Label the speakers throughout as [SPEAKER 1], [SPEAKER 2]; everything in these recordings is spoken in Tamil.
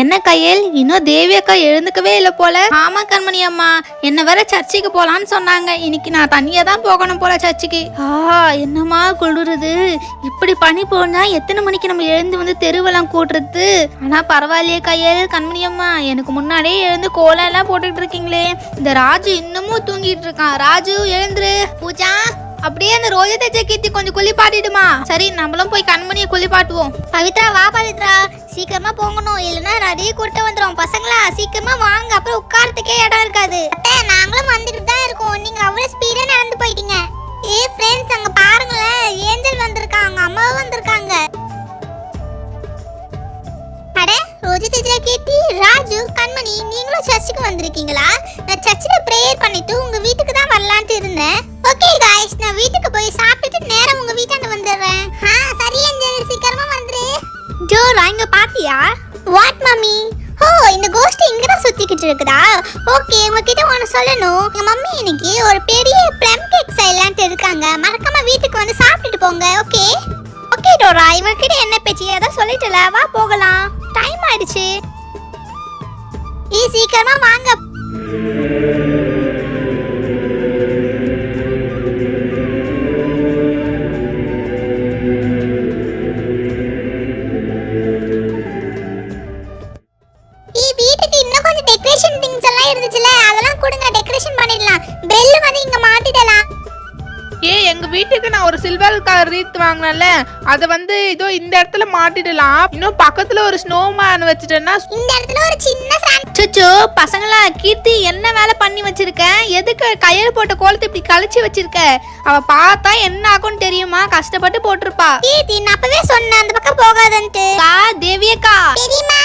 [SPEAKER 1] என்ன கையல், இன்னும் தேவி அக்கா எழுந்துக்கவே இல்லை போல. ஆமா கண்மணி அம்மா, என்ன வேற சர்ச்சுக்கு போலான்னு சொன்னாங்க. இன்னைக்கு நான் தனியா தான் போகணும் போல சர்ச்சுக்கு. என்னமா குளிருது. இப்படி பனி போனா எத்தனை மணிக்கு நம்ம எழுந்து வந்து தெருவெல்லாம் கூட்டுறது? ஆனா பரவாயில்லையே கையல், கண்மணி அம்மா எனக்கு முன்னாடியே எழுந்து கோலம் எல்லாம் போட்டுக்கிட்டு இருக்கீங்களே. இந்த ராஜு இன்னமும் தூங்கிட்டு இருக்கான். ராஜு எழுந்துரு. பூஜா அப்படியே அந்த ரோஜத்தை கீர்த்தி கொஞ்சம் குளிப்பாட்டிடுமா. சரி, நம்மளும் போய் கண்மணியை குளிப்பாட்டுவோம்.
[SPEAKER 2] பவித்ரா வா பவித்ரா, சீக்கிரமா போகணும், இல்லைன்னா நிறைய கூட்டம் வந்துடும். பசங்களா சீக்கிரமா வாங்க, அப்புறம் உட்காரத்துக்கே இடம் இருக்காது. அத்தை நாங்களும் வந்துட்டு தான் இருக்கோம், நீங்க அவ்வளவு ஸ்பீடா நடந்து போயிட்டீங்க. ஃப்ரெண்ட்ஸ் அங்க பாருங்களேன், ஏஞ்சல் வந்திருக்காங்க, அம்மாவும் வந்திருக்காங்க. அட ரோஜிதா, கீர்த்தி, ராஜு, கண்மணி நீங்களும் சர்ச்சுக்கு வந்திருக்கீங்களா? நான் சர்ச்சில் ப்ரேயர் பண்ணிட்டு உங்க வீட்டுக்கு தான் வரலான்ட்டு இருந்தேன். ஓகே गाइस, நான் வீட்டுக்கு போய் சாப்பிட்டுட்டு நேரா உங்க வீட்டாண்ட வந்துடுறேன். சரி ஏஞ்சல், சீக்கிரமா வந்துரு.
[SPEAKER 1] ஜோரா இங்க பாத்தியா?
[SPEAKER 2] What mummy? ஓ, இந்த கோஸ்ட் இங்க தான் சுத்திக்கிட்டு இருக்குதா? ஓகே, உங்ககிட்ட ஒன்னு சொல்லணும். எங்க மம்மி இன்னைக்கு ஒரு பெரிய ப்ளம் கேக் செய்யலான்ட்டு இருக்காங்க. மறக்காம வீட்டுக்கு வந்து சாப்பிட்டுட்டு போங்க. ஓகே ஓகே டோரா, இவகிட்ட என்ன பேச்சு? அதான் சொல்லிட்டல, வா போகலாம், டைம் ஆயிடுச்சு. சீக்கிரமா வாங்க. வீட்டுக்கு இன்னும் கொஞ்சம் டெக்கரேஷன் திங்ஸ் எல்லாம் இருந்துச்சுல, அதெல்லாம் கொடுங்க, டெக்கரேஷன் பண்ணிடலாம். பெல் வந்து இங்க மாட்டிடலாம்.
[SPEAKER 3] எங்க வீட்டுக்கு நான் ஒரு சில்வர் கலர் ரீத் வாங்கினேன்ல, அதை வந்து இதோ இந்த இடத்துல மாட்டிடலாம். இன்னும் பக்கத்துல ஒரு ஸ்னோமேன் வச்சுட்டேன்னா
[SPEAKER 2] இந்த இடத்துல ஒரு சின்ன
[SPEAKER 1] சுச்சு. பசங்களா, கீர்த்தி என்ன வேலை பண்ணி வச்சிருக்க? எதுக்கு கையில் போட்ட கோலத்தை இப்படி கழிச்சு வச்சிருக்க? அவ பார்த்தா என்ன ஆகும்னு தெரியுமா? கஷ்டப்பட்டு போட்டிருப்பா.
[SPEAKER 2] கீர்த்தி, நான் அப்பவே சொன்னேன் அந்த பக்கம் போகாதன்ட்டு.
[SPEAKER 1] தேவியக்கா,
[SPEAKER 2] பெரியம்மா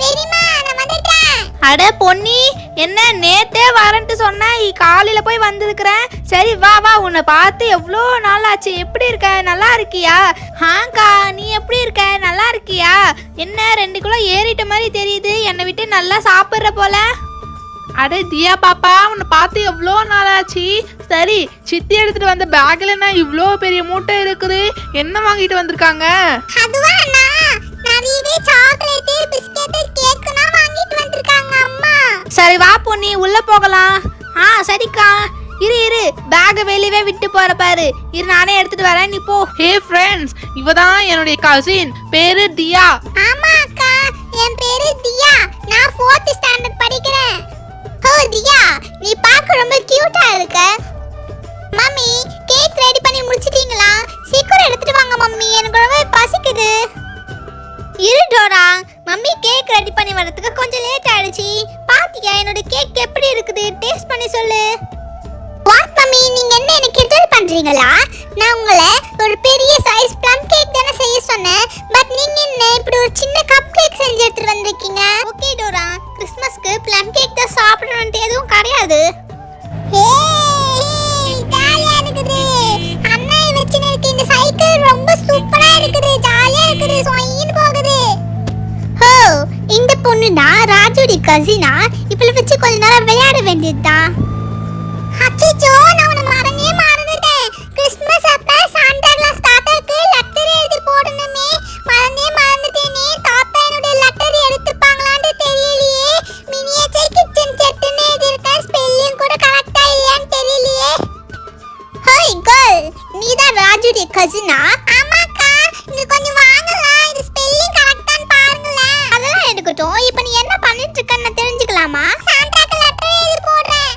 [SPEAKER 2] பெரியம்மா, நான் வந்துட்டேன்.
[SPEAKER 1] அட பொன்னி, என்ன நேத்தே வரேன்ட்டு சொன்ன, காலையில போய் வந்திருக்கிறேன். சரி வா வா, உன்னை பார்த்து எவ்வளோ நாள் ஆச்சு. எப்படி இருக்க? நல்லா இருக்கியா? ஹாங்கா, நீ எப்படி இருக்க? நல்லா இருக்கியா? என்ன 2 கிலோ ஏறிட்ட மாதிரி தெரியுது. என்னை விட்டு நல்லா சாப்பிட்ற போல.
[SPEAKER 3] அடே தியா பாப்பா, உன்னை பார்த்து எவ்வளோ நாளாச்சு. சரி, சித்தி எடுத்துட்டு வந்த பேக்ல என்ன இவ்வளோ பெரிய மூட்டை இருக்குது? என்ன வாங்கிட்டு வந்திருக்காங்க?
[SPEAKER 2] அதுவா அண்ணா, நிறையவே சாக்லேட், பிஸ்கட், கேக்லாம் வாங்கிட்டு வந்திருக்காங்க அம்மா.
[SPEAKER 1] சரி வா பொன்னி, உள்ள போகலாம். சரிக்கா, இரு பேக வெளியவே விட்டு போற பாரு. இரு, நானே எடுத்துட்டு வரேன், நீ போ.
[SPEAKER 3] ஹே ஃப்ரெண்ட்ஸ், இவதான் என்னுடைய கசின், பேரு தியா.
[SPEAKER 2] ஆமா அக்கா, என் பேரு தியா, நான் 4th ஸ்டாண்டர்ட் படிக்கிறேன். ஓ தியா, நீ பார்க்க ரொம்ப கியூட்டா இருக்க. மம்மி, கேக் ரெடி பண்ணி முடிச்சிட்டீங்களா? சீக்கிரம் எடுத்துட்டு வாங்க மம்மி, எனக்கு ரொம்ப பசிக்குது.
[SPEAKER 1] இரு டோரா, மம்மி கேக் ரெடி பண்ணி வரதுக்கு கொஞ்சம் லேட் ஆயிடுச்சு. பாத்தியா என்னோட கேக் எப்படி இருக்குது? டேஸ்ட் பண்ணி சொல்லு.
[SPEAKER 2] வாட் மம்மி, நீங்க என்ன எனக்கு கிண்டல் பண்றீங்களா? நான் உங்களை ஒரு பெரிய சைஸ் ப்ளம் கேக் தானே செய்ய சொன்னேன். பட் நீங்க என்ன இப்படி ஒரு சின்ன கப் கேக் செஞ்சு எடுத்துட்டு வந்திருக்கீங்க.
[SPEAKER 1] ஓகே டோரா, கிறிஸ்மஸ்க்கு ப்ளம் கேக் தான் சாப்பிடணும்னு எதுவும் கிடையாது.
[SPEAKER 2] ஜாலியா இருக்குது. அண்ணா வச்சிருக்க இந்த சைக்கிள் ரொம்ப சூப்பரா இருக்குது, ஜாலியா இருக்குது, சொயின்னு போகுது.
[SPEAKER 1] ஓ, இந்த பொண்ணு தான் ராஜுடி கசினா. இப்பல வச்சு கொஞ்ச நேரம் விளையாட வேண்டியதுதான்.
[SPEAKER 2] அச்சச்சோ, நான் உன்னை மறந்துட்டேன். கிறிஸ்மஸ் அப்ப சாண்டா கிளாஸ் தாத்தாக்கு லெட்டர் எழுதி போடணுமே, மறந்துட்டேனே. தாத்தா என்னோட லெட்டர் எடுத்துப்பாங்களான்னு தெரியலையே. மினியேச்சர் கிச்சன் செட்னு எழுதிருக்கேன், ஸ்பெல்லிங் கூட கரெக்ட்டா இல்லையான்னு தெரியலையே.
[SPEAKER 1] ஹாய் கேர்ள், நீ தான் ராஜுடி கசினா?
[SPEAKER 2] ஆமாக்கா, இங்க கொஞ்சம் வாங்கலாம், இது ஸ்பெல்லிங் கரெக்ட்டான்னு பாருங்களேன்.
[SPEAKER 1] அதெல்லாம் எடுக்கட்டும். இப்போ நீ என்ன பண்ணிட்டு இருக்கன்னு தெரிஞ்சுக்கலாமா?
[SPEAKER 2] சாண்டாக்கு லெட்டர் எழுதி போடுறேன்.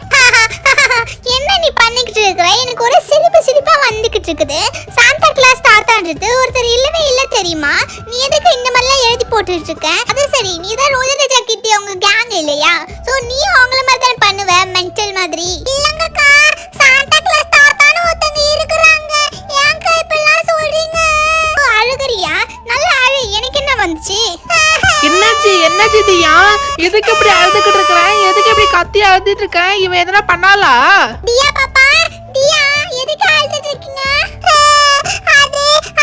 [SPEAKER 1] என்ன நீ பண்ணிக்கிட்டு இருக்கிற? எனக்கு ஒரு சிரிப்பா வந்துகிட்டு இருக்குது. சாண்டா கிளாஸ் தாத்தான்றது ஒருத்தர் இல்லவே இல்ல தெரியுமா? நீ எதுக்கு இந்த மாதிரிலாம் எழுதி போட்டுட்டு இருக்க? அது சரி, நீ தான் ரோஜா கிட்டி அவங்க கேங் இல்லையா? சோ நீ அவங்கள மாதிரி தான் பண்ணுவ, மென்டல் மாதிரி.
[SPEAKER 2] இல்லங்கக்கா, சாண்டா கிளாஸ் தாத்தான்னு ஒருத்தங்க இருக்குறாங்க. ஏன்க்கா இப்படிலாம் சொல்றீங்க?
[SPEAKER 1] அழுகுறியா? நல்லா அழு, எனக்கு என்ன வந்துச்சு?
[SPEAKER 3] என்னாச்சு தியா? எதுக்கு இப்படி அழுதுகிட்டு இருக்கற? எதுக்கு இப்படி கத்தி அழுதுட்டு இருக்க? இவன் எதனா பண்ணாளா?
[SPEAKER 2] தியா பாப்பா, தியா எதுக்கு அழுதுட்டு இருக்கீங்க?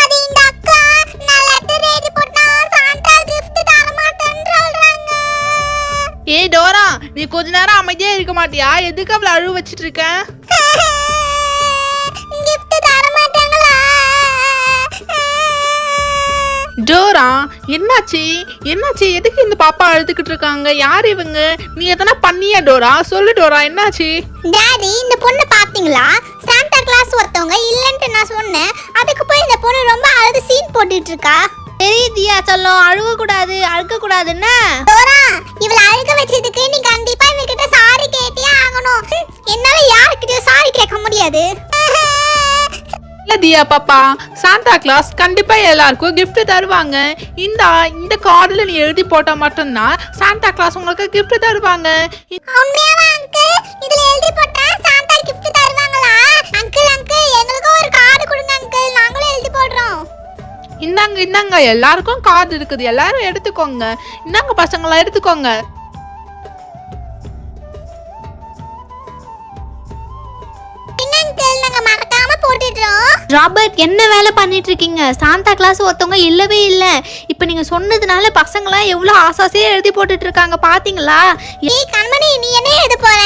[SPEAKER 2] அது இந்த அக்கா நான் லெட்டர் எழுதி போட்டா சாண்டா gift தர மாட்டேன்னு சொல்றாங்க.
[SPEAKER 3] ஏய் டோரா, நீ கொஞ்ச நேரம் அமைதியா இருக்க மாட்டியா? எதுக்கு அவளை அழுவ வச்சிட்டு இருக்க?
[SPEAKER 2] gift தர மாட்டாங்களா?
[SPEAKER 3] டோரா, என்னாச்சு என்னாச்சு? எதுக்கு இந்த பாப்பா அழுதுகிட்டு இருக்காங்க? யார் இவங்க? நீ எதனா பண்ணியா டோரா? சொல்லு டோரா, என்னாச்சு?
[SPEAKER 2] டாடி, இந்த பொண்ணு பாத்தீங்களா? சாண்டா கிளாஸ் ஒருத்தவங்க இல்லன்ட்டு நான் சொன்னேன். அதுக்கு போய் இந்த பொண்ணு ரொம்ப அழுது சீன் போட்டுட்டு இருக்கா.
[SPEAKER 1] சரி தியா சொல்லும், அழுக கூடாதுன்னா
[SPEAKER 2] டோரா, இவளை அழுக வச்சதுக்கு நீ கண்டிப்பா இவகிட்ட சாரி கேட்டே ஆகணும். என்னால யாருக்கிட்டயும் சாரி கேட்க முடியாது.
[SPEAKER 3] இல்ல தியா பாப்பா, சாண்டா கிளாஸ் கண்டிப்பா எல்லாருக்கும் gift தருவாங்க. இந்த கார்டுல நீ எழுதி போட்டா மட்டும்தான் சாண்டா கிளாஸ் உங்களுக்கு gift தருவாங்க.
[SPEAKER 2] உண்மையாவா அங்கிள்? இதுல எழுதி போட்டா சாண்டா gift தருவாங்களா? அங்கிள் எங்களுக்கு ஒரு கார்டு கொடுங்க அங்கிள், நாங்களும் எழுதி போடுறோம்.
[SPEAKER 3] இந்தாங்க எல்லாருக்கும் கார்டு இருக்குது, எல்லாரும் எடுத்துக்கோங்க. இந்தாங்க பசங்களா, எடுத்துக்கோங்க.
[SPEAKER 2] அங்கிள், நாங்க மறக்காம போட்டுடுறோம்.
[SPEAKER 1] ராபர்ட், என்ன வேலை பண்ணிட்டு இருக்கீங்க? சாந்தா கிளாஸ் ஒருத்தவங்க இல்லவே இல்லை. இப்போ நீங்க சொன்னதுனால பசங்களாம் எவ்வளோ ஆசாசியா எழுதி போட்டுட்டு இருக்காங்க பாத்தீங்களா?
[SPEAKER 2] ஏய் கண்மணி, நீ என்ன எழுத போற?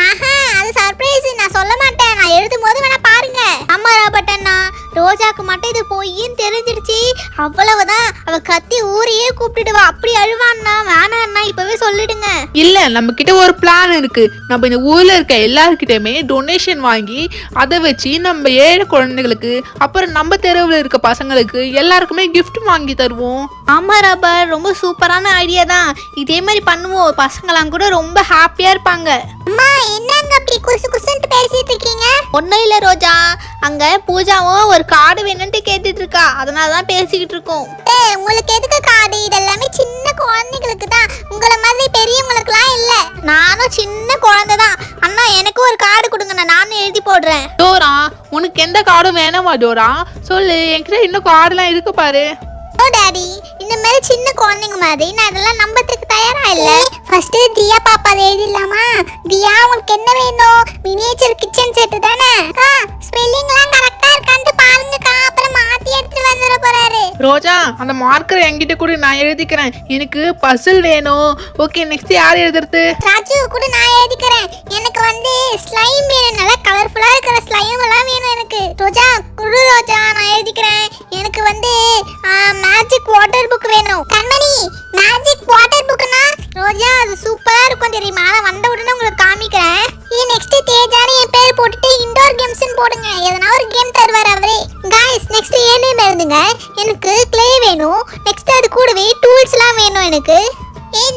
[SPEAKER 2] ஆஹா, அது சர்ப்ரைஸ். நான் சொல்ல மாட்டேன். நான் எழுதும் போது வேணா பாருங்க.
[SPEAKER 1] அம்மா ராபர்ட் அண்ணா, ரோஜாக்கு மட்டும் இது பொய்ன்னு தெரிஞ்சிடுச்சு, அவ்வளவுதான். அவ கத்தி ஊரையே கூப்பிட்டுடுவா. அப்படி அழுவான்னா வேணான்னா இப்பவே சொல்லிடுங்க.
[SPEAKER 3] இல்ல, நம்ம கிட்ட ஒரு பிளான் இருக்கு. நம்ம இந்த ஊர்ல இருக்க எல்லார்கிட்டயுமே டொனேஷன் வாங்கி அதை வச்சு நம்ம ஏழை குழந்தைகளுக்கு, அப்புறம் நம்ம தெருவில் இருக்க பசங்களுக்கு எல்லாருக்குமே gift வாங்கி தருவோம்.
[SPEAKER 1] ஆமா ராபர்ட், ரொம்ப சூப்பரான ஐடியா தான். இதே மாதிரி பண்ணுவோம். பசங்களாம் கூட ரொம்ப ஹாப்பியா இருப்பாங்க.
[SPEAKER 2] அம்மா, என்னங்க அப்படி குசு குசுன்னு பேசிட்டு இருக்கீங்க?
[SPEAKER 1] ஒன்னும் இல்ல ரோஜா, அங்க பூஜாவும் ஒரு கார்டு வேணும்ட்டு கேட்டுட்டு இருக்கா, அதனாலதான் பேசிக்கிட்டு இருக்கோம்.
[SPEAKER 2] ஏய், உங்களுக்கு எதுக்கு கார்டு? இதெல்லாமே சின்ன குழந்தைகளுக்கு தான், உங்களை மாதிரி பெரியவங்களுக்குலாம் இல்ல.
[SPEAKER 1] நானும் சின்ன குழந்தை தான். அண்ணா, எனக்கு ஒரு கார்டு கொடுங்க, நானும் எழுதி போடுறேன்.
[SPEAKER 3] டோரா, உனக்கு எந்த கார்டும் வேணாமா டோரா? சொல்லு, என்கிட்ட இன்னும் கார்டுலாம் இருக்கு பாரு.
[SPEAKER 2] ஓ டாடி, இந்த மாதிரி சின்ன குழந்தைங்க மாதிரி நான் இதெல்லாம் நம்பத்துக்கு தயாரா இல்ல. ஃபர்ஸ்ட் தியா பாப்பா எழுதிடலாமா? தியா, உங்களுக்கு என்ன வேணும்? மினியேச்சர் கிச்சன் செட் தானே? ஸ்பெல்லிங்லாம் கரெக்டா இருக்கான்னு பாருங்கக்கா, அப்புறம் மாத்தி எடுத்துட்டு வந்துட போறாரு.
[SPEAKER 3] ரோஜா, அந்த மார்க்கர் என்கிட்ட கூட, நான் எழுதிக்கிறேன். எனக்கு பசில் வேணும். ஓகே, நெக்ஸ்ட் யார் எழுதுறது?
[SPEAKER 2] ராஜு கூட நான் எழுதிக்கிறேன். எனக்கு வந்து ஸ்லைம் வேணும், நல்லா கலர்ஃபுல்லா இருக்கிற ஸ்லைம் எல்லாம் வேணும் எனக்கு. ரோஜா குடு ரோஜா, நான் எழுதிக்கிறேன். எனக்கு வந்து மேஜிக் வாட்டர் புக் வேணும். கண்மணி, மேஜிக் வாட்டர் புக்னா? ரோஜா, அது சூப்பரா இருக்கும் தெரியுமா? நான் வந்த உடனே உங்களுக்கு காமிக்கிறேன். நெக்ஸ்ட் தேஜானு என் பேர் போட்டுட்டு இன்டோர் கேம்ஸ்னு போடுங்க, எதனா ஒரு கேம் தருவார் அவரே. गाइस, நெக்ஸ்ட் ஏனே எழுதுங்க. எனக்கு க்ளே வேணும். நெக்ஸ்ட் அது கூடவே டூல்ஸ்லாம் வேணும் எனக்கு.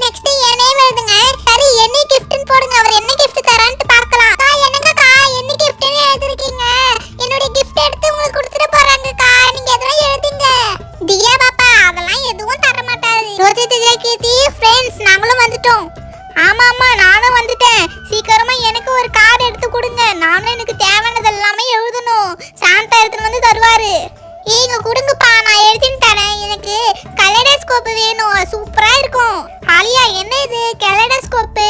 [SPEAKER 2] நெக்ஸ்ட் ஏனே எழுதுங்க. சரி, என்ன கிஃப்ட்னு போடுங்க, அவர் என்ன கிஃப்ட் தரான்னு பார்க்கலாம். என்னங்கக்கா என்ன கிஃப்ட்னு எழுதிருக்கீங்க? என்னோட கிஃப்ட் எடுத்து உங்களுக்கு கொடுத்துட்டு போறாங்கக்கா, நீங்க எதனா எழுதுங்க. தியா பாப்பா, அதெல்லாம் எதுவும் தர மாட்டாரு. ரோஜித் ஜெயகீர்த்தி ஃப்ரெண்ட்ஸ், நாங்களும் வந்துட்டோம். ஆமா, நானும் வந்துட்டேன். சீக்கிரமா எனக்கு ஒரு கார்டு எடுத்து கொடுங்க, நானும் எனக்கு தேவையானது எல்லாமே எழுதணும். சாந்தா எடுத்துட்டு வந்து தருவாரு. இங்க கொடுங்கப்பா, நான் எழுதின்னு தரேன். எனக்கு கலைடோஸ்கோப் வேணும், சூப்பரா இருக்கும். ஆலியா, என்ன இது? கலைடோஸ்கோப்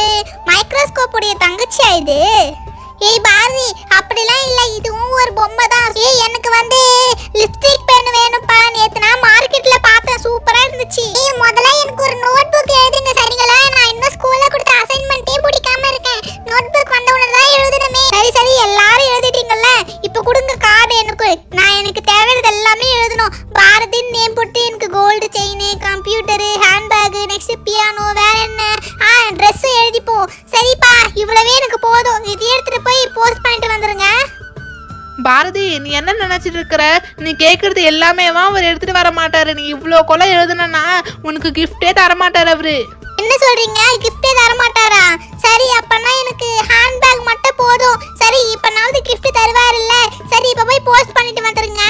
[SPEAKER 2] மைக்ரோஸ்கோப் உடைய தங்கச்சியா இது? பாரதி, அப்படிலாம் இல்ல, இதுவும் ஒரு பொம்மை தான். எனக்கு வந்து லிப்ஸ்டிக் பென் வேணும்ப்பா. நேத்து நான் மார்க்கெட்ல பார்த்தேன், சூப்பரா இருந்துச்சு. முதல்ல எனக்கு ஒரு நோட் புக் எழுதுங்க, சரிங்களா? நான் இன்னும் ஸ்கூல்ல கொடுத்த அசைன்மெண்ட்டே பிடிக்காம இருக்கேன். நோட் புக் வந்த உடனே தான் எழுதணுமே. சரி, எல்லாரும் எழுதிட்டீங்கல்ல, இப்போ கொடுங்க கார்டு. எனக்கு தேவையானது எல்லாமே எழுதணும். பாரதின்னு நேம் போட்டு எனக்கு gold chain, computer, handbag, next piano, வேற என்ன ட்ரெஸ் எழுதிப்போம். சரிப்பா, இவ்வளவே எனக்கு போதும். இது எடுத்துட்டு போய் போஸ்ட் பண்ணிட்டு வந்துருங்க.
[SPEAKER 3] பாரதி, நீ என்ன நினைச்சிட்டு இருக்கிற? நீ கேட்கறது எல்லாமேவா அவர் எடுத்துட்டு வர மாட்டாரு. நீ இவ்வளோ கொலை எழுதுனா உனக்கு கிஃப்டே தர மாட்டாரு அவரு.
[SPEAKER 2] என்ன சொல்றீங்க? கிஃப்டே தர மாட்டாரா? சரி, அப்பனா எனக்கு ஹேண்ட்பேக் மட்டும் போதும். சரி, இப்பனாவது கிஃப்ட் தருவார் இல்ல? சரி, இப்ப போய் போஸ்ட் பண்ணிட்டு வந்துருங்க.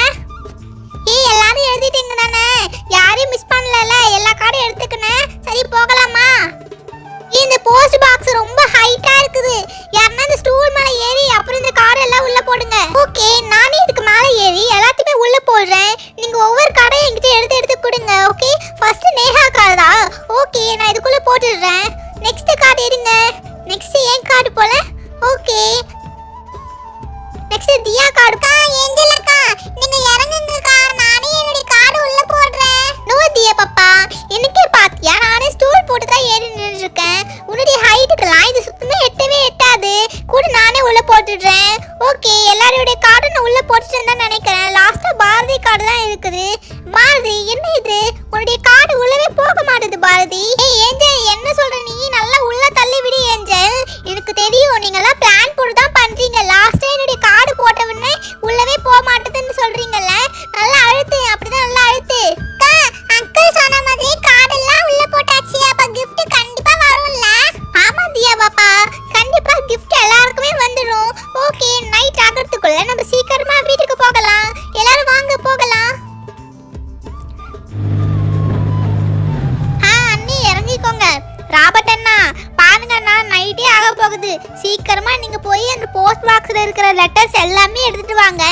[SPEAKER 2] எல்லாரும் எழுதிட்டீங்க தானே? யாரையும் மிஸ் பண்ணல? எல்லா கார்டும் எடுத்துக்கணும். சரி, போகலாமா? இந்த போஸ்ட் பாக்ஸ் ரொம்ப ஹைட்டா இருக்குது. யாரனா இந்த ஸ்டூல் மேல ஏறி அப்புறம் இந்த கார்டு எல்லாம் உள்ள போடுங்க. ஓகே, நானே இதுக்கு மேல ஏறி எல்லாத்தையுமே உள்ள போடுறேன். நீங்க ஒவ்வொரு கார்டையும் என்கிட்ட எடுத்து கொடுங்க. ஓகே, ஃபர்ஸ்ட் நேஹா கார்டா? ஓகே, நான் இதுக்குள்ள போட்டுடுறேன். நெக்ஸ்ட் கார்டு எடுங்க. நெக்ஸ்ட் ஏன் கார்டு போல? ஓகே, நெக்ஸ்ட் தியா கார்டுக்கா. ஏஞ்சல் அக்கா, நீங்க இறங்குங்கக்கா, நானே என்னோட கார்டு உள்ள போடுறேன். நோ தியா பாப்பா, எனக்கே பாத்தியா, நானே ஸ்டூல் போட்டு தான் ஏறி நின்று இருக்கேன். உன்னுடைய ஹைட்டுக்கெல்லாம் இது சுத்தமா எட்டவே எட்டாது. கூட நானே உள்ள போட்டுடுறேன். ஓகே, எல்லாரோட கார்டும் நான் உள்ள போட்டுட்டு தான் நினைக்கிறேன். லாஸ்டா பாரதி கார்டு தான் இருக்குது. பாரதி, என்ன இது? ராபர்ட் அண்ணா பாருங்க அண்ணா, நைட்டே ஆக போகுது. சீக்கிரமா நீங்க போய் அந்த போஸ்ட் பாக்ஸ்ல இருக்கிற லெட்டர்ஸ் எல்லாமே எடுத்துட்டு வாங்க.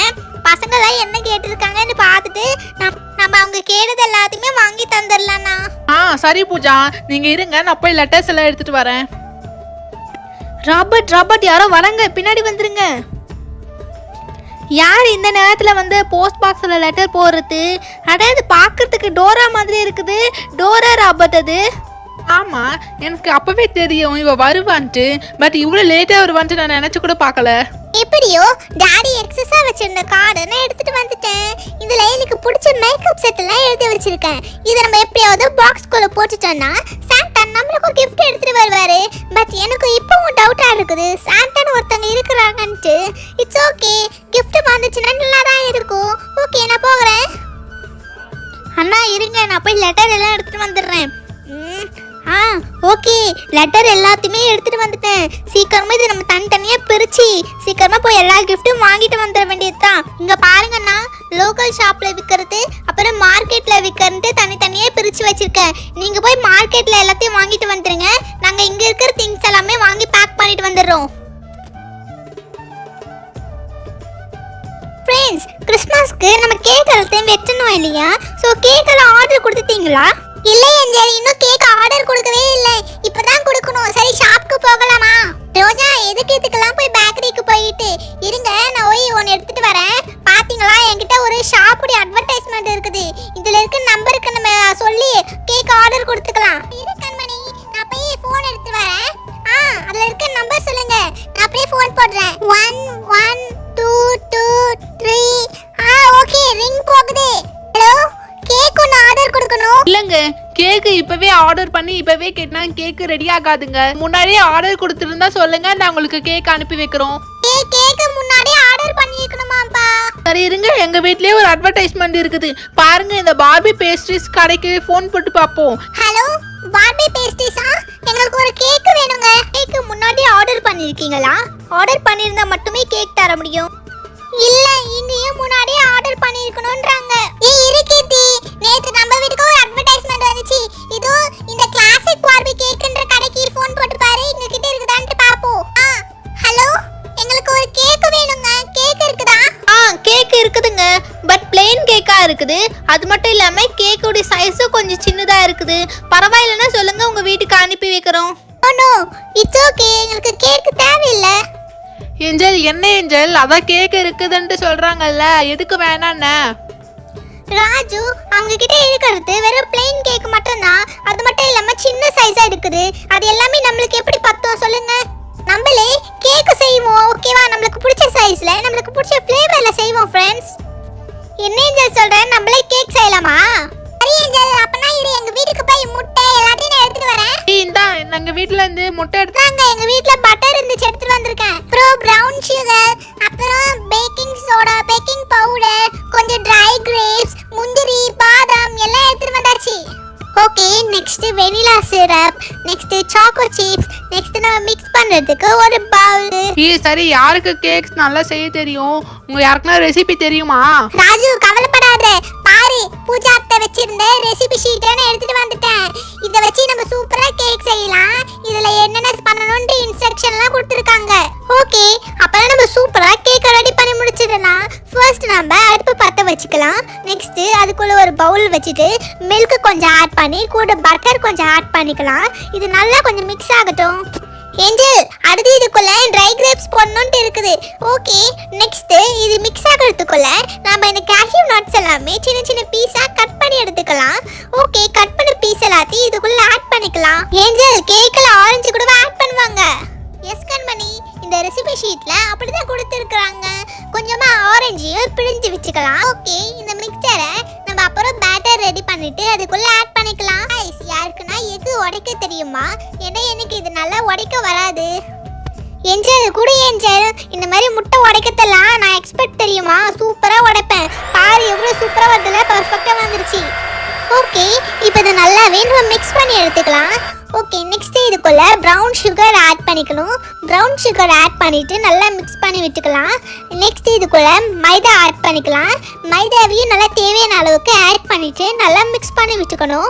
[SPEAKER 2] பசங்களாம் என்ன கேட்டிருக்காங்கன்னு பார்த்துட்டு நம்ம அவங்க கேட்டது எல்லாத்தையுமே வாங்கி தந்துடலாம்ண்ணா.
[SPEAKER 3] சரி பூஜா, நீங்க இருங்க, நான் போய் லெட்டர்ஸ் எல்லாம் எடுத்துட்டு வரேன்.
[SPEAKER 1] ராபர்ட் யாரோ வராங்க, பின்னாடி வந்துருங்க. யார் இந்த நேரத்தில் வந்து போஸ்ட் பாக்ஸில் லெட்டர் போடுறது? அதாவது பார்க்கறதுக்கு டோரா மாதிரி இருக்குது. டோரா ராபர்ட் அது?
[SPEAKER 3] ஆமா, எனக்கு அப்பவே தெரியும் இவ வருவான்ட்டு. பட் இவ்வளவு லேட்டா வருவான்ட்டு நான் நினைச்சு கூட பார்க்கல.
[SPEAKER 2] எப்படியோ டாடி எக்ஸஸா வச்சிருந்த கார்டை நான் எடுத்துட்டு வந்துட்டேன். இதுல எனக்கு பிடிச்ச மேக்கப் செட் எல்லாம் எழுதி வச்சிருக்கேன். இதை நம்ம எப்படியாவது பாக்ஸ்குள்ள போட்டுட்டோம்னா சாண்டா நம்மளுக்கு ஒரு கிஃப்ட் எடுத்துட்டு வருவாரு. பட் எனக்கு இப்பவும் டவுட்டா இருக்குது, சாண்டான்னு ஒருத்தங்க இருக்கிறாங்கன்ட்டு. இட்ஸ் ஓகே, கிஃப்ட் வந்துச்சுன்னா நல்லா தான் இருக்கும். ஓகே, நான் போகிறேன்.
[SPEAKER 1] அண்ணா இருங்க, நான் போய் லெட்டர் எல்லாம் எடுத்துட்டு வந்துடுறேன்.
[SPEAKER 2] ஓகே, லெட்டர் எல்லாத்தையுமே எடுத்துட்டு வந்துட்டேன். சீக்கிரமா இது நம்ம தனித்தனியா பிரிச்சு சீக்கிரமா போய் எல்லா கிஃப்ட்டும் வாங்கிட்டு வந்துட வேண்டியதுதான். இங்க பாருங்கண்ணா, லோக்கல் ஷாப்ல விற்கிறது அப்புறம் மார்க்கெட்ல விற்கிறது தனித்தனியா பிரிச்சு வச்சிருக்கேன். நீங்க போய் மார்க்கெட்ல எல்லாத்தையும் வாங்கிட்டு வந்துருங்க. நாங்க இங்க இருக்கிற திங்ஸ் எல்லாமே வாங்கி பேக் பண்ணிட்டு வந்துடுறோம். ஃப்ரெண்ட்ஸ், கிறிஸ்மஸ்க்கு நம்ம கேக் எல்லாத்தையும் வெட்டணும் இல்லையா? ஸோ கேக் எல்லாம் ஆர்டர் கொடுத்துட்டீங்களா? இல்லை ஏஞ்சல், இன்னும் கேக் ஆர்டர் கொடுக்கவே இல்லை. இப்பதான் கொடுக்கணும். சரி, ஷாப்க்கு போகலாமா? ரோஜா, எதுக்கெல்லாம் போய் பேக்கரிக்கு போயிட்டு இருங்க, நான் போய் ஒன்று எடுத்துட்டு வரேன். பாத்தீங்களா, என்கிட்ட ஒரு ஷாப்புடைய அட்வர்டைஸ்மெண்ட் இருக்குது. இதுல இருக்க நம்பருக்கு நம்ம சொல்லி கேக் ஆர்டர் கொடுத்துக்கலாம். இரு கண்மணி, நான் போய் ஃபோன் எடுத்துட்டு வரேன். அதுல இருக்க நம்பர் சொல்லுங்க, நான் அப்படியே ஃபோன் போடுறேன். 112223. ஓகே, ரிங் போகுது. ஹலோ, கேக் ஒன்று ஆர்டர் கொடுக்கணும்.
[SPEAKER 3] இல்லங்க, கேக்கு இப்பவே ஆர்டர் பண்ணி இப்பவே கேட்டா கேக்கு ரெடி ஆகாதுங்க. முன்னாடியே ஆர்டர் கொடுத்துருந்தா சொல்லுங்க, நான் உங்களுக்கு கேக் அனுப்பி வைக்கிறோம்.
[SPEAKER 2] கேக்கு முன்னாடியே ஆர்டர் பண்ணிக்கணுமாப்பா?
[SPEAKER 3] சரி இருங்க, எங்க வீட்லயே ஒரு அட்வர்டைஸ்மெண்ட் இருக்குது பாருங்க. இந்த பார்பி பேஸ்ட்ரிஸ் கடைக்கு ஃபோன் போட்டு பாப்போம்.
[SPEAKER 2] ஹலோ, பார்பி பேஸ்ட்ரிஸா? எங்களுக்கு ஒரு கேக் வேணுங்க.
[SPEAKER 1] கேக்கு முன்னாடியே ஆர்டர் பண்ணிருக்கீங்களா? ஆர்டர் பண்ணிருந்தா மட்டுமே கேக் தர முடியும்.
[SPEAKER 2] இல்ல, இங்கேயும் முன்னாடியே ஆர்டர் பண்ணிருக்கணும்ன்றாங்க. இருக்கீதி, நேத்து நம்ம வீட்டுக்கு ஒரு அட்வர்டைஸ்மெண்ட் வந்துச்சு. இதோ இந்த கிளாசிக் பார்பி கேக்ன்ற கடைக்கு ஃபோன் போட்டு பாரு, எங்க கிட்ட இருக்குதான்னு பாப்போம். ஹலோ, எங்களுக்கு ஒரு கேக் வேணுங்க. கேக் இருக்குதா?
[SPEAKER 1] கேக் இருக்குதுங்க, பட் பிளெயின் கேக்கா இருக்குது. அது மட்டும் இல்லாம கேக்கோட சைஸும் கொஞ்சம் சின்னதா இருக்குது. பரவாயில்லைன்னா சொல்லுங்க, உங்க வீட்டுக்கு அனுப்பி வைக்கிறோம்.
[SPEAKER 2] நோ, இட்ஸ் ஓகே, எங்களுக்கு கேக் தேவையில்லை.
[SPEAKER 3] ஏஞ்சல், என்ன ஏஞ்சல், அதான் கேக் இருக்குதுன்ட்டு சொல்றாங்கல்ல, எதுக்கு வேணான்னு?
[SPEAKER 2] ராஜு, அவங்க கிட்ட இருக்கிறது வெறும் பிளெயின் கேக் மட்டும்தான். அது மட்டும் இல்லாம சின்ன சைஸா இருக்குது. அது எல்லாமே நம்மளுக்கு எப்படி பத்தும் சொல்லுங்க? நம்மளே கேக் செய்வோம், ஓகேவா? நம்மளுக்கு பிடிச்ச சைஸ்ல, நம்மளுக்கு பிடிச்ச ஃப்ளேவர்ல செய்வோம் ஃப்ரெண்ட்ஸ். என்ன ஏஞ்சல் சொல்றேன், நம்மளே கேக் செய்யலாமா? சரி ஏஞ்சல், அப்பனா இரு, எங்க வீட்டுக்கு போய் முட்டை எல்லாத்தையும் நான் எடுத்துட்டு வரேன்.
[SPEAKER 3] இந்தா, எங்க வீட்ல இருந்து முட்டை
[SPEAKER 2] எடுத்தாங்க. எங்க வீட்ல பட்டர் இருந்துச்சு, எடுத்துட்டு வந்திருக்கேன். அப்புறம் பிரவுன் சுகர், அப்புறம் பேக்கிங் சோடா, பேக்கிங் பவுடர், கொஞ்சம் ட்ரை கிரேப்ஸ், முந்திரி, பாதாம் எல்லாம் எடுத்துட்டு வந்தாச்சு. Okay, next vanilla syrup, next choco chips, next நம்ம மிக்ஸ் பண்றதுக்கு ஒரு பவுல்.
[SPEAKER 3] சரி, யாருக்கு கேக்ஸ் நல்லா செய்ய தெரியும்? உங்க யாருக்குன்னா ரெசிபி தெரியுமா?
[SPEAKER 2] ராஜு, கவலைப்படாத. பாரு, பூஜா அத்தை வச்சிருந்த ரெசிபி ஷீட்டை நான் எடுத்துட்டு வந்துட்டேன். இதை வச்சு நம்ம சூப்பரா கேக் செய்யலாம். இதுல என்னென்ன பண்ணணும்னு இன்ஸ்ட்ரக்ஷன்லாம் கொடுத்துருக்காங்க. ஓகே, அப்பதான் நம்ம சூப்பரா கேக் ரெடி பண்ணி முடிச்சிடலாம். ஃபர்ஸ்ட் நம்ம அடுப்பு பற்ற வச்சுக்கலாம். நெக்ஸ்ட் அதுக்குள்ள ஒரு பவுல் வச்சுட்டு மில்க் கொஞ்சம் ஆட் பண்ணி கூட பட்டர் கொஞ்சம் ஆட் பண்ணிக்கலாம். இது நல்லா கொஞ்சம் மிக்ஸ் ஆகட்டும். ஏஞ்சல், அடுத்து இதுக்குள்ள ட்ரை கிரேப்ஸ் போடணும்னு இருக்குது. ஓகே, நெக்ஸ்ட் இது மிக்ஸ் ஆகிறதுக்குள்ள நம்ம இந்த கேஷ்யூ நட்ஸ் எல்லாமே சின்ன சின்ன பீஸா கட் பண்ணி எடுத்துக்கலாம். ஓகே, கட் பண்ண பீஸ் எல்லாத்தையும் இதுக்குள்ள ஆட் பண்ணிக்கலாம். ஏஞ்சல், கேக்ல ஆரஞ்சு கூட ஆட் பண்ணுவாங்க. எஸ் கண்மணி, இந்த ரெசிபி ஷீட்ல அப்படிதான் கொடுத்துருக்காங்க. கொஞ்சமா ஆரஞ்சையும் பிழிஞ்சு வச்சுக்கலாம். ஓகே, இந்த மிக்சரை நம்ம அப்புறம் பேட்டர் ரெடி பண்ணிட்டு அதுக்குள்ள ஆட் பண்ணிக்கலாம். யாருக்குன்னா எது உடைக்க தெரியுமா? ஏன்னா எனக்கு இது நல்லா உடைக்க வராது. ஏஞ்சல் கூட, ஏஞ்சல் இந்த மாதிரி முட்டை உடைக்கத்தெல்லாம் நான் எக்ஸ்பெக்ட் தெரியுமா? சூப்பரா உடைப்பேன். பாரு எவ்வளவு சூப்பரா வருதுல, பெர்ஃபெக்ட்டா வந்துருச்சு. ஓகே, இப்போ இதை நல்லாவே நம்ம மிக்ஸ் பண்ணி எடுத்துக்கலாம். ஓகே, நெக்ஸ்ட் இதுக்குள்ள ப்ரௌன் சுகர் ஆட் பண்ணிக்கணும். ப்ரௌன் சுகர் ஆட் பண்ணிட்டு நல்லா மிக்ஸ் பண்ணி விட்டுக்கலாம். நெக்ஸ்ட் இதுக்குள்ள மைதா ஆட் பண்ணிக்கலாம். மைதாவையும் நல்லா தேவையான அளவுக்கு ஆட் பண்ணிட்டு நல்லா மிக்ஸ் பண்ணி விட்டுக்கணும்.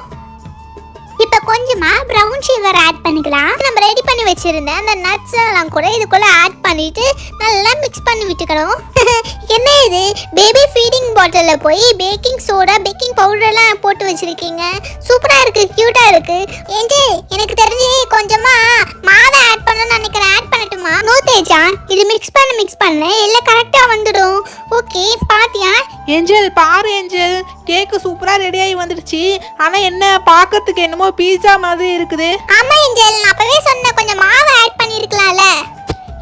[SPEAKER 2] இப்போ கொஞ்சமா ப்ரௌன் சுகர் ஆட் பண்ணிக்கலாம். நம்ம ரெடி பண்ணி வச்சிருந்த அந்த நட்ஸ் எல்லாம் கூட இதுக்குள்ள ஆட் பண்ணிட்டு நல்லா மிக்ஸ் பண்ணி விட்டுக்கணும். என்ன இது பேபி ஃபீடிங் பாட்டில்ல போய் பேக்கிங் சோடா பேக்கிங் பவுடர் எல்லாம் போட்டு வச்சிருக்கீங்க. சூப்பரா இருக்கு, கியூட்டா இருக்கு. ஏஞ்சல், எனக்கு தெரிஞ்சு கொஞ்சமா மாவை ஆட் பண்ணணும்னு நினைக்கிறேன். ஆட் பண்ணட்டுமா? நோ தேஜா, இது மிக்ஸ் பண்ண எல்லாம் கரெக்டா வந்துடும். ஓகே, பாத்தியா?
[SPEAKER 3] ஏஞ்சல் பாரு ஏஞ்சல், கேக்கு சூப்பரா ரெடி ஆகி வந்துடுச்சு. ஆனா என்ன பார்க்கறதுக்கு என்னமோ பீஸா மாதிரி இருக்குது.
[SPEAKER 2] ஆமா ஏஞ்சல், நான் அப்பவே சொன்னேன் கொஞ்சம் மாவு ஆட் பண்ணிருக்கலாம்ல.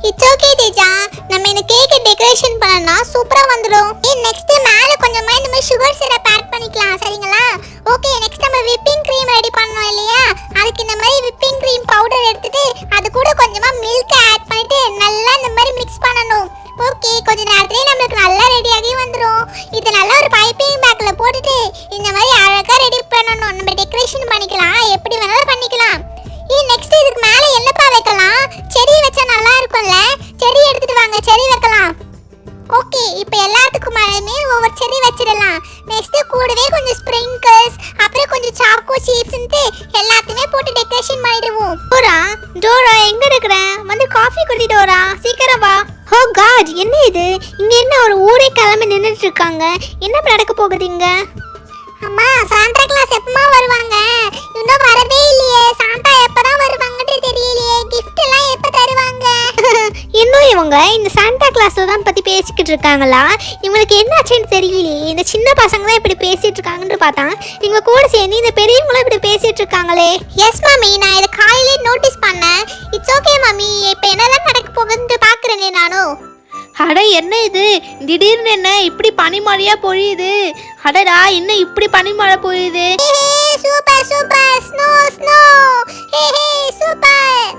[SPEAKER 2] இட்ஸ் ஓகே தேஜா, நம்ம இந்த கேக்கை டெக்கரேஷன் பண்ணனா சூப்பரா வந்துடும். நெக்ஸ்ட் மேல கொஞ்சமா இந்த மாதிரி சுகர் சிரப் ஆட் பண்ணிக்கலாம், சரிங்களா? ஓகே, நெக்ஸ்ட் நம்ம விப்பிங் க்ரீம் ரெடி பண்ணோம் இல்லையா, அதுக்கு இந்த மாதிரி விப்பிங் க்ரீம் பவுடர் எடுத்துட்டு அது கூட கொஞ்சமா மில்க் ஆட் பண்ணிட்டு நல்லா இந்த மாதிரி மிக்ஸ் பண்ணணும். ஓகே, கொஞ்ச நேரத்துலயே நம்மளுக்கு நல்லா ரெடி ஆகி வந்துடும். இது நல்லா ஒரு பைப்பிங் பேக்ல போட்டுட்டு இந்த மாதிரி அழகா ரெடி பண்ணணும். நம்ம டெக்கரேஷன் பண்ணிக்கலாம், எப்படி வேணாலும் பண்ணிக்கலாம். நெக்ஸ்ட் இதுக்கு மேல என்னப்பா வைக்கலாம்? செடி வச்சா நல்லா இருக்கும்ல, செடி எடுத்துட்டு வாங்க, செடி வைக்கலாம். ஓகே, இப்போ எல்லாத்துக்கும் மேலேயுமே ஒவ்வொரு செடி வச்சிடலாம். நெக்ஸ்ட் கூடவே கொஞ்சம் ஸ்ப்ரிங்கிள்ஸ், அப்புறம் கொஞ்சம் சாக்கோ சிப்ஸ்ன்ட்டு எல்லாத்தையுமே போட்டு டெக்கரேஷன் பண்ணிடுவோம். டோரா எங்க இருக்கிற? வந்து காஃபி குடி டோரா, சீக்கிரம் வா. ஓ காட், என்ன இது? இங்க என்ன ஒரு ஊரே கிளம்பி நின்றுட்டு இருக்காங்க. என்ன நடக்க போகுது இங்க? அம்மா, சாண்டா கிளாஸ் எப்பமா வருவாங்க? இன்னும் வரவே இல்லையே. சாண்டா எப்பதான் வருவாங்கன்னு தெரியலையே. gift எல்லாம் எப்ப தருவாங்க? இன்னும் இவங்க இந்த சாண்டா கிளாஸ் தான் பத்தி பேசிக்கிட்டு இருக்காங்களா? இவங்களுக்கு என்ன ஆச்சுன்னு தெரியலையே. இந்த சின்ன பசங்க தான் இப்படி பேசிட்டு இருக்காங்கன்னு பார்த்தா இவங்க கூட சேர்ந்து இந்த பெரியவங்களும் இப்படி பேசிட்டு இருக்காங்களே. எஸ் மம்மி, நான் இதை காலையிலே நோட்டீஸ் பண்ணேன். இட்ஸ் ஓகே மம்மி, இப்போ என்னதான் நடக்க போகுதுன்னு பாக்குறேனே நானும்.
[SPEAKER 1] அட என்ன இது, திடீர்னு என்ன இப்படி பனிமழையா பொழியுது? அடடா, இன்னும் இப்படி பனிமழை பொழியுது.
[SPEAKER 2] சூப்பர் சூப்பர், ஸ்னோ ஸ்னோ, ஹே ஹே சூப்பர்.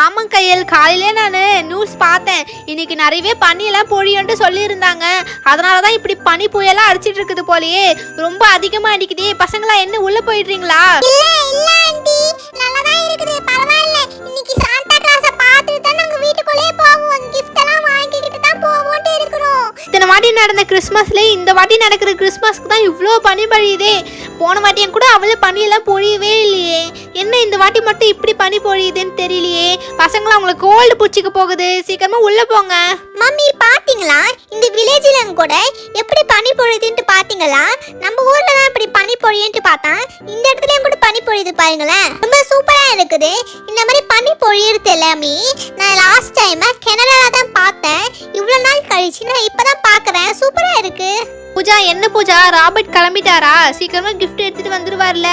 [SPEAKER 1] ஆமாம் கையல், காலையிலே நான் நியூஸ் பார்த்தேன். இன்னைக்கு நிறையவே பனியெல்லாம் பொழியுன்ட்டு சொல்லியிருந்தாங்க. அதனால தான் இப்படி பனி புயலாம் அடிச்சிட்டு இருக்குது போலயே. ரொம்ப அதிகமாக அடிக்குதே. பசங்களா என்ன உள்ள போயிடுறீங்களா?
[SPEAKER 2] இல்ல இல்ல ஆண்டி, நல்லா தான் இருக்குது, பரவாயில்ல. இன்னைக்கு சாண்டா கிளாஸை பார்த்துட்டு தான் நாங்கள் வீட்டுக்குள்ளே போவோம். கிஃப்ட் எல்லாம் வாங்கிக்கிட்டு தான் போவோம்ட்டு இருக்கிறோம்.
[SPEAKER 1] இத்தனை வாட்டி நடந்த கிறிஸ்மஸ்ல இந்த வாட்டி நடக்கிற கிறிஸ்மஸ்க்கு தான் இவ்வளோ பனி பொழியுதே. போன வாட்டியும் கூட அவ்வளோ பனியெல்லாம் பொழியவே இல்லையே. என்ன இந்த வாட்டி மட்டும் இப்படி பனி பொழியுதுன்னு தெரியலையே. பசங்களா உங்களுக்கு கோல்டு பிடிச்சிக்க போகுது, சீக்கிரமா உள்ள போங்க.
[SPEAKER 2] மம்மி பாத்தீங்களா, இந்த வில்லேஜ்ல கூட எப்படி பனி பொழியுதுன்னு பாத்தீங்களா? நம்ம ஊர்ல தான் இப்படி பனி பொழியுன்ட்டு பார்த்தா இந்த இடத்துலயும் கூட பனி பொழியுது பாருங்களேன். ரொம்ப சூப்பரா இருக்குது. இந்த மாதிரி பனி பொழியுறது எல்லாமே நான் லாஸ்ட் டைம் கனடால தான் பார்த்தேன். இவ்வளவு நாள் கழிச்சு நான் இப்பதான் பாக்குறேன். சூப்பரா இருக்கு.
[SPEAKER 1] பூஜா, என்ன பூஜா, ராபர்ட் கிளம்பிட்டாரா? சீக்கிரமா கிஃப்ட் எடுத்துட்டு வந்துருவார்ல.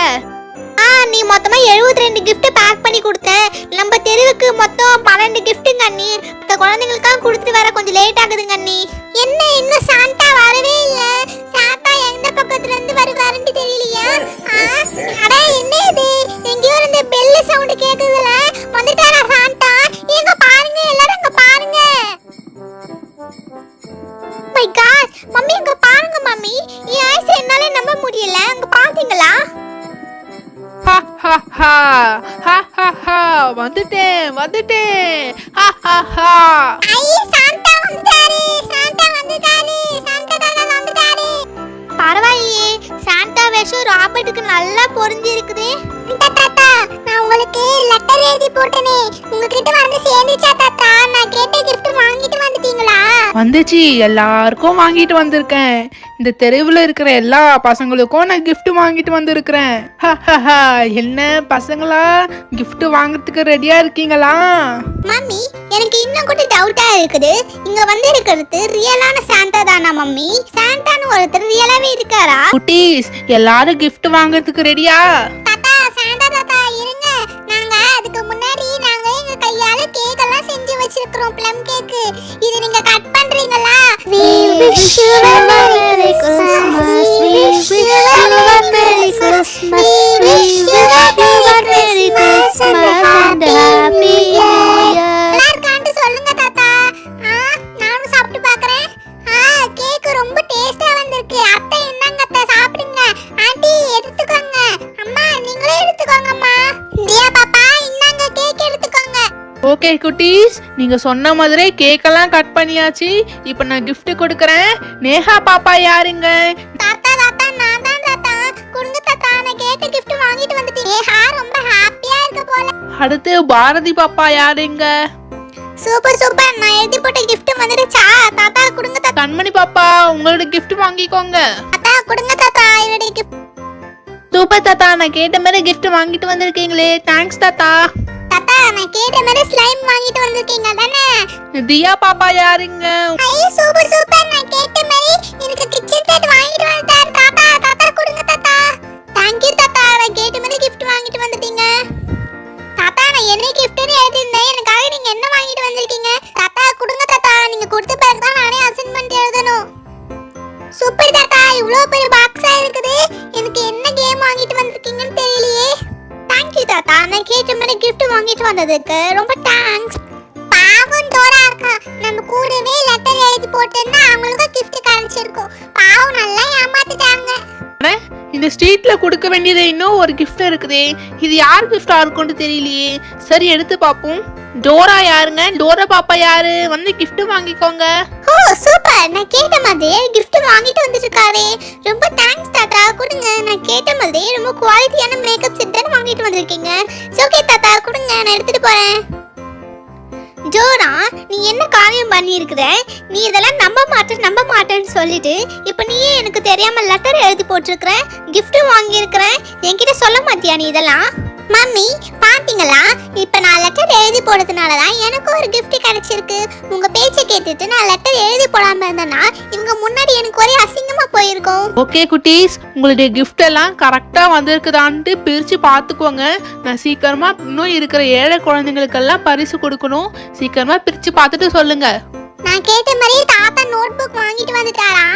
[SPEAKER 2] நீ மொத்தமா 72 gift பேக் பண்ணி கொடுத்த. நம்ம தெருவுக்கு மொத்தம் 12 giftங்க அண்ணி. மத்த குழந்தைகளுக்காக கொடுத்துட்டு வர கொஞ்சம் லேட் ஆகுதுங்க அண்ணி. என்ன இன்னும் சாண்டா வரவே இல்ல? சாண்டா எந்த பக்கத்துல இருந்து வருவாருன்னு தெரியலையா? அட என்ன இது, எங்கேயோ இருந்து பெல் சவுண்ட் கேக்குதுல. வந்துட்டாரா சாண்டா? எங்க பாருங்க, எல்லாரும் அங்க பாருங்க. மை காட் மம்மி, அங்க பாருங்க மம்மி. என் ஐஸ் என்னால நம்ப முடியல. அங்க பாத்தீங்களா?
[SPEAKER 3] வந்துட்டேன்.
[SPEAKER 2] ஐ, சாண்டா வந்துட்டாரு, சாண்டா வந்துட்டாரு, சாண்டா தாத்தா வந்துட்டாரு.
[SPEAKER 1] பரவாயில்லையே, சாண்டா வேஷம் ராபர்ட்டுக்கு நல்லா பொருந்தி இருக்குது.
[SPEAKER 2] தாத்தா, நான் உங்களுக்கு லெட்டர் எழுதி போட்டனே, உங்ககிட்ட வந்து சேர்ந்துச்சா தாத்தா? நான் கேட்ட gift வாங்கிட்டு வந்துட்டீங்களா?
[SPEAKER 3] வந்துச்சு, எல்லாருக்கும் வாங்கிட்டு வந்திருக்கேன். இந்த தெருவில் இருக்கிற எல்லா பசங்களுக்கும் நான் gift வாங்கிட்டு வந்திருக்கிறேன். என்ன பசங்களா, gift வாங்குறதுக்கு ரெடியா இருக்கீங்களா?
[SPEAKER 2] மம்மி, எனக்கு இன்னும் கூட டவுட்டா இருக்குது. இங்க வந்து இருக்கிறது ரியலான சாண்டா தானா மம்மி? சாண்டான்னு ஒருத்தர் ரியலாவே இருக்காரா?
[SPEAKER 3] குட்டீஸ், எல்லாரும் gift வாங்குறதுக்கு ரெடியா?
[SPEAKER 2] தாத்தா, சாண்டா தாத்தா இருங்க. நாங்க அதுக்கு முன்னாடி நாங்க எங்க கையால கேக் எல்லாம் செஞ்சு வச்சிருக்கோம், ப்ளம் கேக். இது நீங்க கட் பண்றீங்களா? We wish you a Merry Christmas. We wish you a Merry Christmas. We wish you a Merry Christmas and a Happy New Year. எல்லாருக்காண்டு சொல்லுங்க தாத்தா. நானும் சாப்பிட்டு பார்க்கறேன். கேக் ரொம்ப டேஸ்டா வந்திருக்கு. அத்தை என்னங்க அத்தை, சாப்பிடுங்க. ஆண்டி எடுத்துக்கோங்க. அம்மா நீங்களே எடுத்துக்கோங்கம்மா. தியா பாப்பா, இன்னாங்க கேக் எடுத்துக்கோங்க.
[SPEAKER 3] ஓகே குட்டீஸ், நீங்க சொன்ன மாதிரி கேக்கெல்லாம் கட் பண்ணியாச்சு. இப்போ நான் gift கொடுக்கறேன். நேஹா பாப்பா யாருங்க?
[SPEAKER 2] தாத்தா தாத்தா, நான் தான் தாத்தா. கொடுங்க தாத்தா, நான் கேக் கேட்ட gift வாங்கிட்டு வந்துட்டீங்க. ரொம்ப ஹாப்பியா இருக்க போல.
[SPEAKER 3] அடுத்து பாரதி பாப்பா யாருங்க?
[SPEAKER 2] சூப்பர் சூப்பர், நான் எழுதி போட்ட gift வந்துருச்சா? தாத்தா கொடுங்க தாத்தா.
[SPEAKER 3] கண்மணி பாப்பா உங்களோட gift வாங்கிக்கோங்க.
[SPEAKER 2] தாத்தா கொடுங்க தாத்தா, என்னோட gift.
[SPEAKER 3] சூப்பர் தாத்தா, நான் கேட்ட மாதிரி gift வாங்கிட்டு வந்திருக்கீங்களே, தேங்க்ஸ் தாத்தா.
[SPEAKER 2] தாத்தா நான் கேட்ட மாதிரி ஸ்லைம் வாங்கிட்டு வந்திருக்கீங்க தானே?
[SPEAKER 3] தியா பாப்பா யாருங்க?
[SPEAKER 2] ஐ சூப்பர் சூப்பர், நான் கேட்ட மாதிரி எனக்கு கிச்சன் செட் வாங்கிட்டு வந்துட்டார் தாத்தா. தாத்தா கொடுங்க தாத்தா. தேங்க் யூ தாத்தா, நான் கேட்ட மாதிரி gift வாங்கிட்டு வந்துட்டீங்க. தாத்தா நான் என்ன giftனு எழுதிருந்தேன், எனக்காக நீங்க என்ன வாங்கிட்டு வந்திருக்கீங்க? தாத்தா கொடுங்க தாத்தா, நீங்க கொடுத்த பிறகு தான் நானே அசைன்மென்ட் எழுதணும். சூப்பர் தாத்தா, இவ்ளோ பெரிய பாக்ஸா இருக்குது. எனக்கு என்ன கேம் வாங்கிட்டு வந்திருக்கீங்கன்னு தெரியலையே. தேங்க் யூ தாத்தா, நான் கேட்ட மாதிரி gift வாங்கிட்டு வந்ததுக்கு ரொம்ப தேங்க்ஸ். பாவம் டோரா அக்கா, நம்ம கூடவே லெட்டர் எழுதி போட்டேன்னா அவங்களுக்கு gift கிடைச்சிருக்கும். பாவம் நல்லா ஏமாத்திட்டாங்க.
[SPEAKER 3] அண்ணே, இந்த ஸ்ட்ரீட்ல கொடுக்க வேண்டியது இன்னும் ஒரு gift இருக்குதே, இது யார் gift-ஆ இருக்கும்னு தெரியலையே. சரி எடுத்து பாப்போம். டோரா யாருங்க? டோரா பாப்பா யாரு? வந்து gift வாங்கிக்கோங்க.
[SPEAKER 2] ஓ சூப்பர், நான் கேட்ட மாதிரி gift வாங்கிட்டு வந்துருக்காரே. ரொம்ப தேங்க்ஸ் தாத்தா, கொடுங்க. நான் கேட்ட மாதிரி ரொம்ப குவாலிட்டியான மேக்கப் செட் தான் வாங்கிட்டு வந்திருக்கீங்க. ஓகே தாத்தா கொடுங்க, நான் எடுத்துட்டு போறேன். ஜோரா, நீ என்ன காரியம் பண்ணியிருக்கிற? நீ இதெல்லாம் நம்ப மாட்டேன்னு சொல்லிட்டு இப்போ நீயே எனக்கு தெரியாம லெட்டர் எழுதி போட்டிருக்கிற, gift வாங்கியிருக்கிற, என்கிட்ட சொல்ல மாட்டியா நீ இதெல்லாம்? மம்மி பாத்தீங்களா, இப்போ நான் லெட்டர் எழுதி போடுறதுனால தான் எனக்கு ஒரு gift கிடைச்சிருக்கு. உங்க பேச்சை கேட்டுட்டு நான் லெட்டர் எழுதி போடாம இருந்தேன்னா இவங்க முன்னாடி எனக்கு ஒரே அசிங்கமா போயிருக்கும்.
[SPEAKER 3] ஓகே குட்டீஸ், உங்களுடைய gift எல்லாம் கரெக்டா வந்திருக்குதான்ட்டு பிரிச்சு பார்த்துக்கோங்க. நான் சீக்கிரமா இன்னும் இருக்கிற ஏழை குழந்தைங்களுக்கெல்லாம் பரிசு கொடுக்கணும். சீக்கிரமா பிரிச்சு பார்த்துட்டு சொல்லுங்க.
[SPEAKER 2] நான் கேட்ட மாதிரி தாத்தா நோட் புக் வாங்கிட்டு வந்துட்டாரா?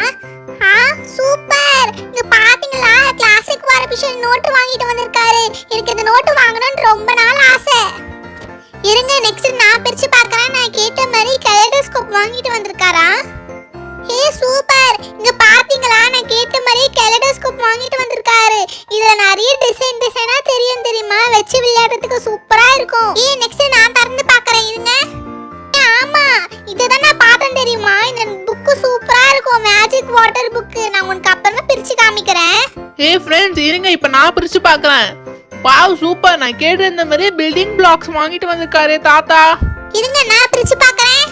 [SPEAKER 2] சூப்பர், இங்க பாத்தீங்களா கிளாசிக் வாரபிஷன் நோட் வாங்கிட்டு வந்திருக்காரு. எனக்கு இந்த நோட் வாங்கணும்னு ரொம்ப நாள் ஆசை. இருங்க நெக்ஸ்ட் நான் பிரிச்சு பார்க்கறேன். நான் கேட்ட மாதிரி கலைடோஸ்கோப் வாங்கிட்டு வந்திருக்காரா? ஹே சூப்பர், இங்க பாத்தீங்களா நான் கேட்ட மாதிரி கலைடோஸ்கோப் வாங்கிட்டு வந்திருக்காரு. இதுல நிறைய டிசைனா தெரியுமா, வச்சு விளையாடுறதுக்கு சூப்பரா இருக்கும். நெக்ஸ்ட் நான் திறந்து பார்க்கறேன், இருங்க. ஆமா, இதுதான் நான் பார்த்தேன் தெரியுமா, இந்த புக் சூப்பரா இருக்கும், மேஜிக் வாட்டர் புக். நான் உனக்கு அப்புறமா பிரிச்சு காமிக்கிறேன்.
[SPEAKER 3] ஏய் ஃப்ரெண்ட்ஸ் இருங்க, இப்போ நான் பிரிச்சு பார்க்கறேன். வாவ் சூப்பர், நான் கேட்டிருந்த மாதிரி பில்டிங் பிளாக்ஸ் வாங்கிட்டு வந்திருக்காரு தாத்தா.
[SPEAKER 2] இருங்க நான் பிரிச்சு பார்க்கறேன்.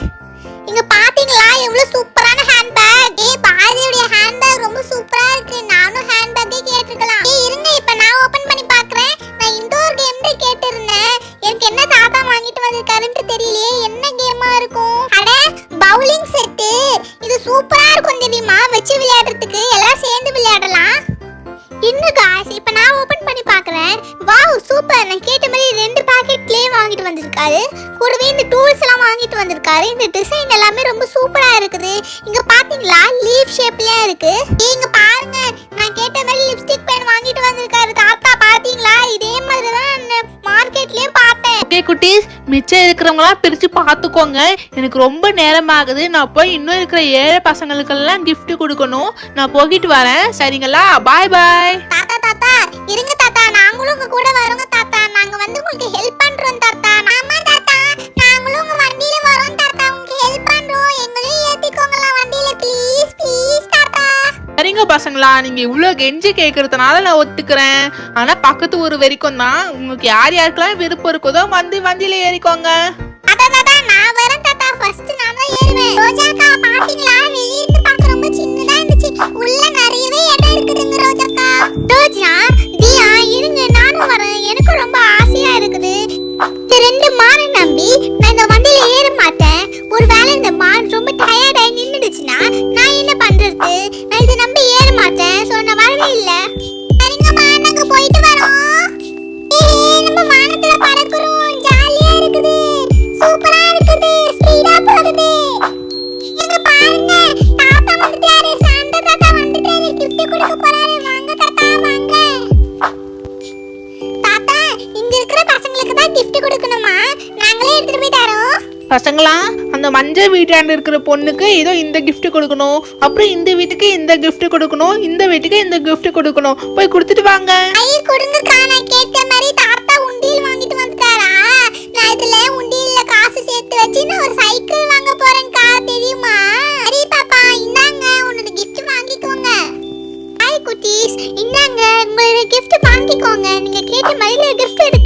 [SPEAKER 2] இங்க பாத்தீங்களா எவ்வளவு சூப்பரான ஹேண்ட்பேக். பாரதியோட ஹேண்ட்பேக் ரொம்ப சூப்பரா இருக்கு. நானும் ஹேண்ட்பேக்கே கேட்டிருக்கலாம். இருங்க இப்போ நான் ஓபன் பண்ணி பார்க்கறேன். நான் இன்டோர் கேம் கேட்டிருந்தேன். எனக்கு என்ன தாத்தா வாங்கிட்டு வந்திருக்காருன்னு தெரியலையே, என்ன கேமா இருக்கும்? அட பவுலிங் செட், இது சூப்பரா இருக்கும் தெரியுமா, வச்சு விளையாடுறதுக்கு எல்லாம் சேர்ந்து விளையாடலாம். இன்னும் காசு இப்போ நான் ஓபன் பண்ணி பார்க்கறேன். வாவ் சூப்பர், நான் கேட்ட மாதிரி 2 பாக்கெட் க்ளே வாங்கிட்டு வந்திருக்காரு. கூடவே இந்த டூல்ஸ் எல்லாம் வாங்கிட்டு வந்திருக்காரு. இந்த டிசைன் எல்லாமே ரொம்ப சூப்பரா இருக்குது. இங்க பாத்தீங்களா லீஃப் ஷேப்லயே இருக்கு. இங்க பாருங்க, நான் கேட்ட மாதிரி லிப்ஸ்டிக் பென் வாங்கிட்டு வந்திருக்காரு தாத்தா. பாத்தீங்களா இதே மாதிரி தான் மார்க்கெட்லயே பார்த்தேன்.
[SPEAKER 3] ஓகே குட்டீஸ், மிச்சம் இருக்கிறவங்களாம் பிரிச்சு பார்த்துக்கோங்க. எனக்கு ரொம்ப நேரம் ஆகுது. நான் போய் இன்னும் இருக்கிற ஏழை பசங்களுக்கெல்லாம் gift கொடுக்கணும். நான் போகிட்டு வரேன், சரிங்களா? பாய் பாய்.
[SPEAKER 2] தாத்தா தாத்தா இருங்க தாத்தா, நாங்களும் உங்க கூட வரோங்க தாத்தா. நாங்க வந்து உங்களுக்கு ஹெல்ப் பண்றோம் தாத்தா. ஆமா தாத்தா, நாங்களும் உங்க வண்டியில வரோம் தாத்தா, உங்களுக்கு ஹெல்ப் பண்றோம். எங்களையும் ஏத்திக்கோங்களா வண்டியில, ப்ளீஸ் ப்ளீஸ் தாத்தா.
[SPEAKER 3] சரிங்க பசங்களா, நீங்க இவ்வளவு கெஞ்சி கேட்கறதுனால நான் ஒத்துக்கிறேன். ஆனா பக்கத்து ஊர் வரைக்கும் தான். உங்களுக்கு யார் யாருக்கெல்லாம் விருப்பம் இருக்குதோ வண்டியில ஏறிக்கோங்க.
[SPEAKER 2] தாத்தா தாத்தா நான் வரேன் தாத்தா. ஃபர்ஸ்ட் நான் தான் ஏறுவேன். ரோஜாக்கா பாத்தீங்களா, வெளிய இருந்து பார்க்க ரொம்ப சின்னதா இருந்துச்சு, உள்ள நிறையவே இடம் இருக்குதுங்க ரோஜாக்கா. ரோஜா தியா இருங்க, நானும் வரேன். எனக்கு ரொம்ப ஆசையா இருக்குது. இந்த 2 மானை நம்பி நான் இந்த வண்டியில ஏற மாட்டேன். ஒருவேளை இந்த மான் ரொம்ப டயர்ட் ஆகி நின்னுடுச்சுன்னா நான் என்ன பண்றது? நான் இதை நம்பி ஏற மாட்டேன். சோ நான் வரவே இல்ல. சரிங்கம்மா, நாங்க போயிட்டு வரோம். நம்ம வானத்துல பறக்குறோம், ஜாலியா இருக்குது, சூப்பரா இருக்குது, ஸ்பீடா போகுது. இங்க பாருங்க, தாத்தா வந்துட்டாரு, சாந்தா தாத்தா வந்துட்டாரு, gift கொடுக்க போறாரு. வாங்க தாத்தா வாங்க. தாத்தா இங்க இருக்கிற பசங்களுக்கு தான் gift கொடுக்கணுமா? நாங்களே எடுத்துட்டு போய் தரோம்.
[SPEAKER 3] பசங்களா, அந்த மஞ்சள் வீட்டாண்டு இருக்கிற பொண்ணுக்கு ஏதோ இந்த gift கொடுக்கணும், அப்புறம் இந்த வீட்டுக்கு இந்த gift கொடுக்கணும், இந்த வீட்டுக்கு இந்த gift கொடுக்கணும். போய் கொடுத்துட்டு வாங்க.
[SPEAKER 2] ஐ கொடுங்கக்கா, நான் கேட்ட மாதிரி தாத்தா உண்டியல் வாங்கிட்டு வந்துட்டாரா? நான் இதுல உண்டியல்ல காசு சேர்த்து வச்சு நான் ஒரு சைக்கிள் வாங்க போறேன்க்கா, தெரியுமா? சரி பாப்பா, இந்தாங்க உன்னோட gift வாங்கிக்கோங்க. ஹாய் குட்டீஸ், இந்தாங்க உங்களோட gift வாங்கிக்கோங்க. போயிட்டு மயில கிஃப்ட் எடுக்க